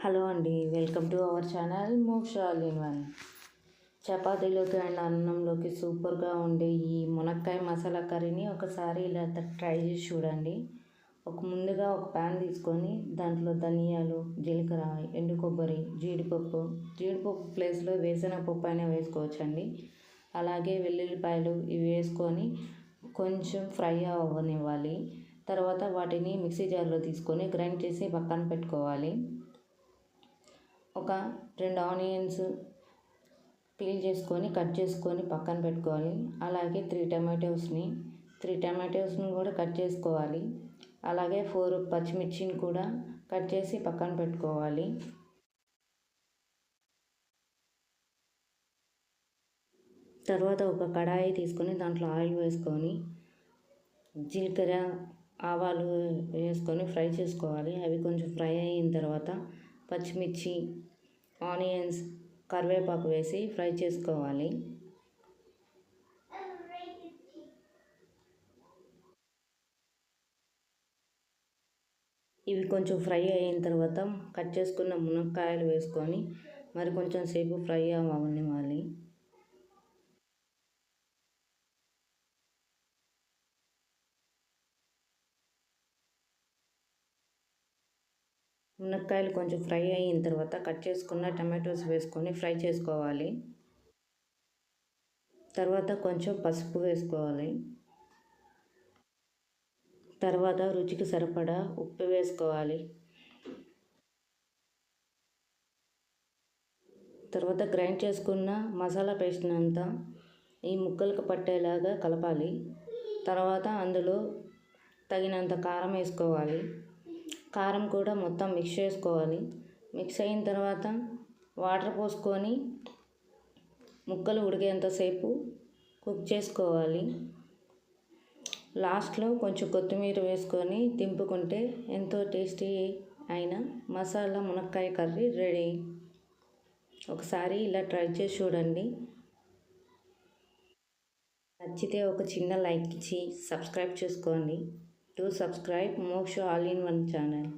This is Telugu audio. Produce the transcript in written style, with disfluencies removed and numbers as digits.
హలో అండి, వెల్కమ్ టు అవర్ ఛానల్ మోక్ష ఆల్ ఇన్ వన్. చపాతీలోకి అండ్ అన్నంలోకి సూపర్గా ఉండే ఈ మునక్కాయ మసాలా కర్రీని ఒకసారి ఇలా ట్రై చేసి చూడండి. ముందుగా ఒక ప్యాన్ తీసుకొని దాంట్లో ధనియాలు, జీలకర్ర, ఎండు కొబ్బరి, జీడిపప్పు ప్లేస్లో వేరుశనగపప్పు అయినా వేసుకోవచ్చండి. అలాగే వెల్లుల్లిపాయలు ఇవి వేసుకొని కొంచెం ఫ్రై అవ్వనివ్వాలి. తర్వాత వాటిని మిక్సీ జార్లో తీసుకొని గ్రైండ్ చేసి పక్కన పెట్టుకోవాలి. ఒక 2 ఆనియన్స్ పీల్ చేసుకొని కట్ చేసుకొని పక్కన పెట్టుకోవాలి. అలాగే 3 టమాటోస్ని కూడా కట్ చేసుకోవాలి. అలాగే 4 పచ్చిమిర్చిని కూడా కట్ చేసి పక్కన పెట్టుకోవాలి. తర్వాత ఒక కడాయి తీసుకొని దాంట్లో ఆయిల్ వేసుకొని జీలకర్ర, ఆవాలు వేసుకొని ఫ్రై చేసుకోవాలి. అవి కొంచెం ఫ్రై అయిన తర్వాత పచ్చిమిర్చి, ఆనియన్స్, కరివేపాకు వేసి ఫ్రై చేసుకోవాలి. ఇవి కొంచెం ఫ్రై అయిన తర్వాత కట్ చేసుకున్న మునక్కాయలు వేసుకొని మరి కొంచెం సేపు ఫ్రై అవ్వనివ్వాలి. మునక్కాయలు కొంచెం ఫ్రై అయిన తర్వాత కట్ చేసుకున్న టమాటోస్ వేసుకొని ఫ్రై చేసుకోవాలి. తర్వాత కొంచెం పసుపు వేసుకోవాలి. తర్వాత రుచికి సరిపడా ఉప్పు వేసుకోవాలి. తర్వాత గ్రైండ్ చేసుకున్న మసాలా పేస్ట్ని అంతా ఈ ముక్కలకు పట్టేలాగా కలపాలి. తర్వాత అందులో తగినంత కారం వేసుకోవాలి. కారం కూడా మొత్తం మిక్స్ చేసుకోవాలి. మిక్స్ అయిన తర్వాత వాటర్ పోసుకొని ముక్కలు ఉడికేంతసేపు కుక్ చేసుకోవాలి. లాస్ట్లో కొంచెం కొత్తిమీర వేసుకొని దింపుకుంటే ఎంతో టేస్టీ అయిన మసాలా మునక్కాయ కర్రీ రెడీ. ఒకసారి ఇలా ట్రై చేసి చూడండి. నచ్చితే ఒక చిన్న లైక్ ఇచ్చి సబ్స్క్రైబ్ చేసుకోండి. టు సబ్స్క్రైబ్ మోక్ష ఆల్ ఇన్ వన్ ఛానల్.